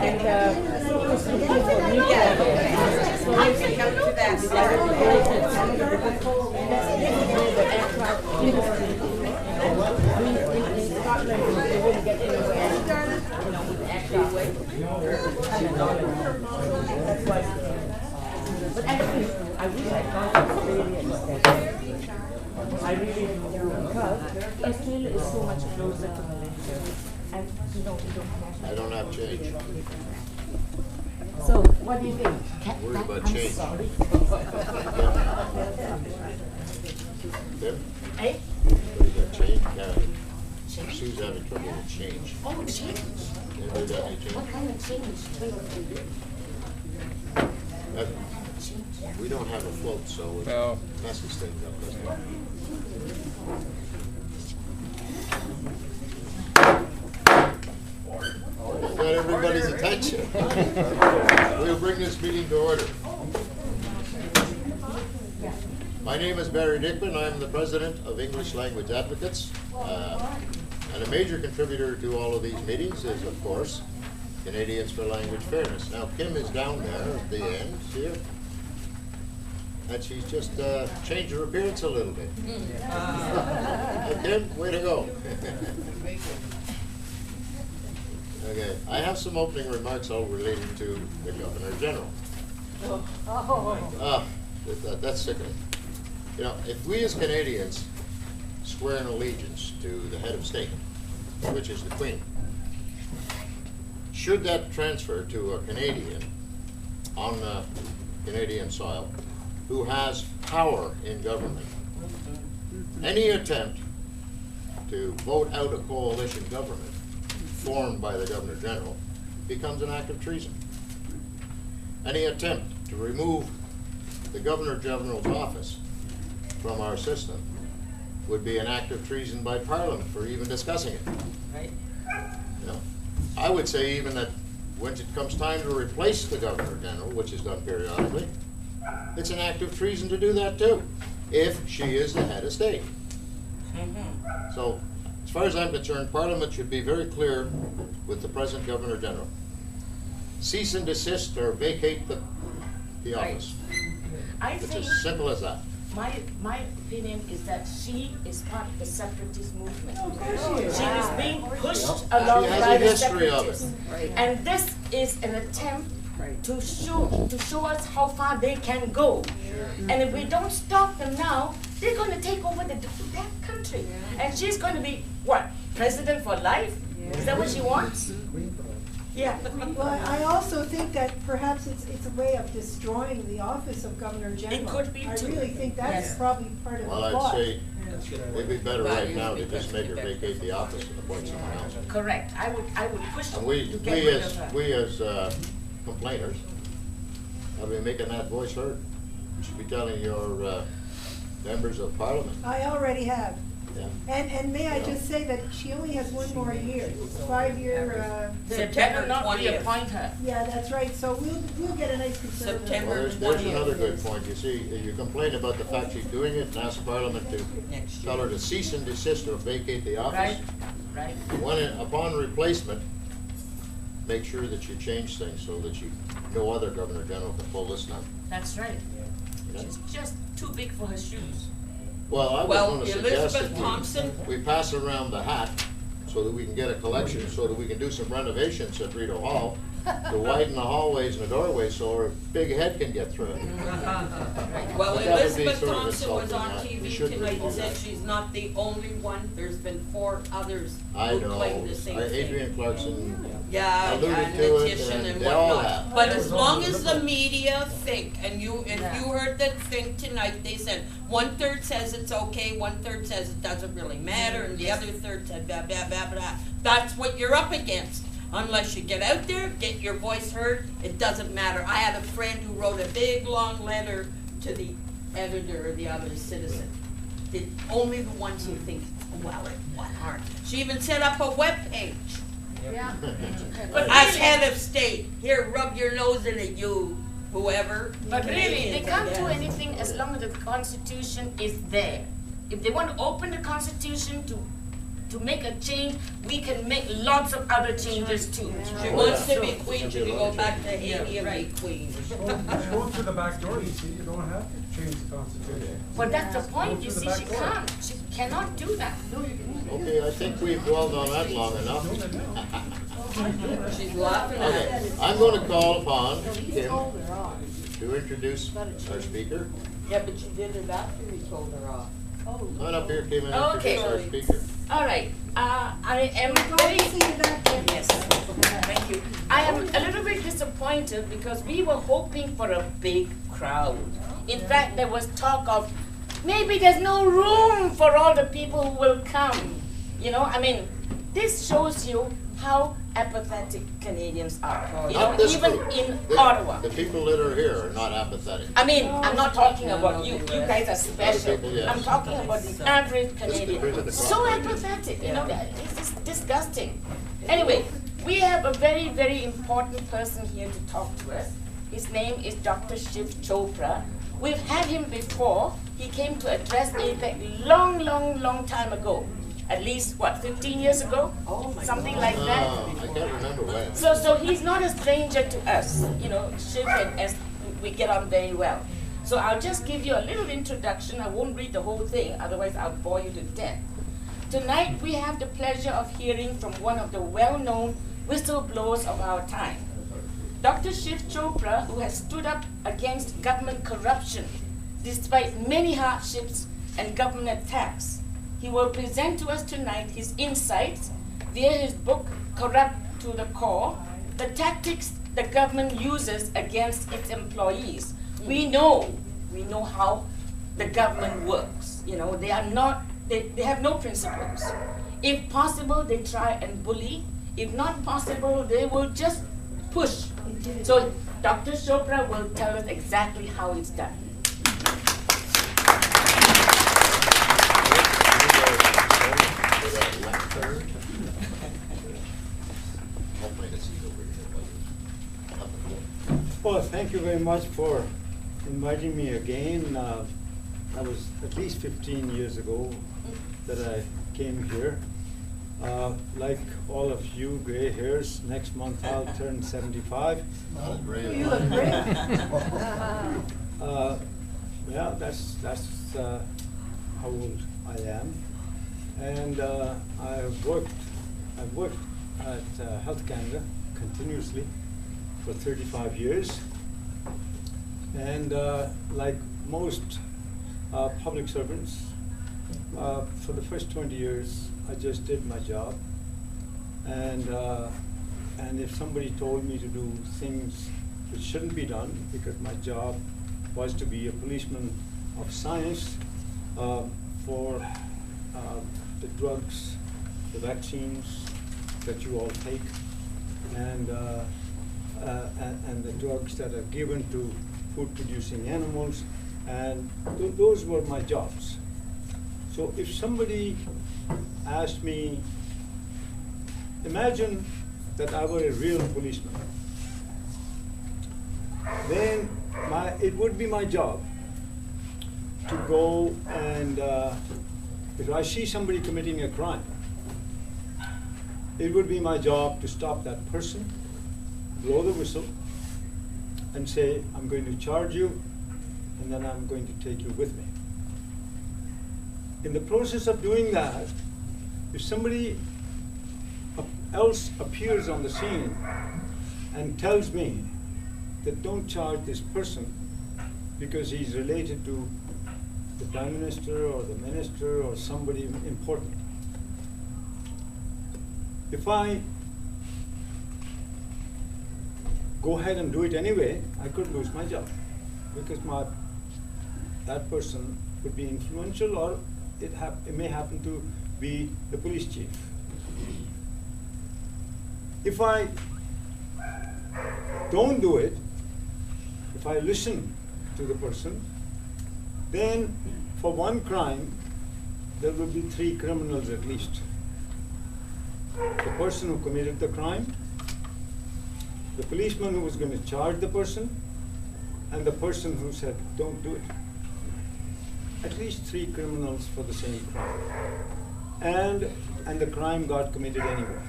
and focus on nuclear. So I can come to that. the aircraft industry. In Scotland, they wouldn't get anywhere, with aircraft. That's why. But actually, I wish I found Australia instead. I really do, because Australia is so much closer to Malaysia, and we don't have. I don't have change. So, what do you think? Worried about I'm change. sorry. Yep. Eh? What do you got, change? Sue's having trouble with change. Oh, change. Anybody got any change? What kind of change? We don't have a float, so it No. messes things up, doesn't it? Got everybody's attention. We'll bring this meeting to order. My name is Barry Dickman. I'm the president of English Language Advocates. And a major contributor to all of these meetings is, of course, Canadians for Language Fairness. Now, Kim is down there at the end here. And she's just changed her appearance a little bit. Kim, way to go. Okay, I have some opening remarks all relating to the Governor General. That's sickening. You know, if we as Canadians swear an allegiance to the head of state, which is the Queen, should that transfer to a Canadian on Canadian soil who has power in government, any attempt to vote out a coalition government formed by the Governor General becomes an act of treason. Any attempt to remove the Governor General's office from our system would be an act of treason by Parliament for even discussing it. Right. You know, I would say even that when it comes time to replace the Governor General, which is done periodically, it's an act of treason to do that too, if she is the head of state. So, as far as I'm concerned, Parliament should be very clear with the present Governor General. Cease and desist or vacate the office. I It's think as simple as that. my opinion is that she is part of the separatist movement. She is. She is being pushed along She has by a the history of it. separatists. And this is an attempt to show us how far they can go. And if we don't stop them now, they're going to take over that country. And she's going to be, what, president for life? Is that what she wants? Yeah. Well, I also think that perhaps it's a way of destroying the office of Governor General. It could be I too. really think that's Yes. probably part of the Well, plot. I'd say it'd be better right now to just make her vacate the office and appoint someone else. Correct. I would push And to get rid of her. we as complainers, have been making that voice heard. You should be telling your members of Parliament. I already have. Yeah. And may I Yeah. just say that she only has one more year, 5-year, They better not 20th. reappoint her. yeah, that's right, so we'll get a nice conservative. September. Well, there's another good point. You see, you complain about the fact she's doing it and ask Parliament to Next tell her to cease and desist or vacate the office. Right, right. Upon replacement, make sure that you change things so that no other Governor General can pull this now. That's right. You know? She's just too big for her shoes. Well, I was Well, going to suggest Elizabeth Thompson- that we pass around the hat so that we can get a collection, so that we can do some renovations at Rideau Hall to widen the hallways and the doorways so her big head can get through it. Well, But that would be Elizabeth sort of Thompson was insulting, on that. We TV shouldn't tonight do and said that. she's not the only one. There's been 4 others I who know, claim the same thing. Adrian Clarkson Yeah, alluded and to it, Letitia and and they all whatnot. have. But as long as the media think, and if Yeah. you heard that think tonight, they said 1/3 says it's okay, 1/3 says it doesn't really matter, and the other third said blah, blah, blah, blah. That's what you're up against. Unless you get out there, get your voice heard, it doesn't matter. I had a friend who wrote a big, long letter to the editor of the other Citizen. Only the ones who think, well, it went hard. She even set up a webpage. Yeah. But as head of state, here, rub your nose in it, you, whoever. But really, they can't do Yeah. anything as long as the Constitution is there. If they want to open the Constitution to to make a change, we can make lots of other changes too. She wants to be queen, she can go back to Haiti and be queen. Just go through the back door, you see, you don't have to change the constitution. But that's the point, you see, she can't, she cannot do that. Okay, I think we've dwelled on that long enough. She's laughing at Okay, it. I'm going to call upon Kim to introduce our speaker. Yeah, but you did it after you told her off. Come up here, Kim, and Okay. introduce our speaker. All right, I am very, yes, thank you. I am a little bit disappointed because we were hoping for a big crowd. In fact, there was talk of maybe there's no room for all the people who will come. You know, I mean, this shows you how apathetic Canadians are. You know, Not this even group. in The- Ottawa. The people that are here are not apathetic. I mean, I'm not talking about you. You guys are special. people, yes. I'm talking about the average Canadian. President So Trump. apathetic, you know, it's just disgusting. Anyway, we have a very, very important person here to talk to us. His name is Dr. Shiv Chopra. We've had him before. He came to address APEC long time ago. At least, what, 15 years ago? Oh my Something like that. I can't remember when. So he's not a stranger to us. You know, Shiv and us, we get on very well. So I'll just give you a little introduction. I won't read the whole thing, otherwise I'll bore you to death. Tonight we have the pleasure of hearing from one of the well-known whistleblowers of our time. Dr. Shiv Chopra, who has stood up against government corruption despite many hardships and government attacks. He will present to us tonight his insights via his book, Corrupt to the Core, the tactics the government uses against its employees. We know how the government works. You know, they have no principles. If possible, they try and bully. If not possible, they will just push. So Dr. Chopra will tell us exactly how it's done. Well, thank you very much for inviting me again. That was at least 15 years ago that I came here. Like all of you, gray hairs, next month I'll turn 75. You look great. Yeah, that's how old I am. And I've worked at Health Canada continuously for 35 years. And like most public servants, for the first 20 years, I just did my job. And if somebody told me to do things which shouldn't be done, because my job was to be a policeman of science for the drugs, the vaccines that you all take, and the drugs that are given to food-producing animals, and those were my jobs. So if somebody asked me, imagine that I were a real policeman, then it would be my job to go and, if I see somebody committing a crime, it would be my job to stop that person, blow the whistle, and say, I'm going to charge you, and then I'm going to take you with me. In the process of doing that, if somebody else appears on the scene and tells me that don't charge this person because he's related to the Prime Minister or the Minister or somebody important, if I go ahead and do it anyway, I could lose my job because that person could be influential, or it may happen to be the police chief. If I don't do it, if I listen to the person, then for one crime, there will be 3 criminals at least. The person who committed the crime, the policeman who was going to charge the person, and the person who said, don't do it. At least 3 criminals for the same crime. and the crime got committed anyway.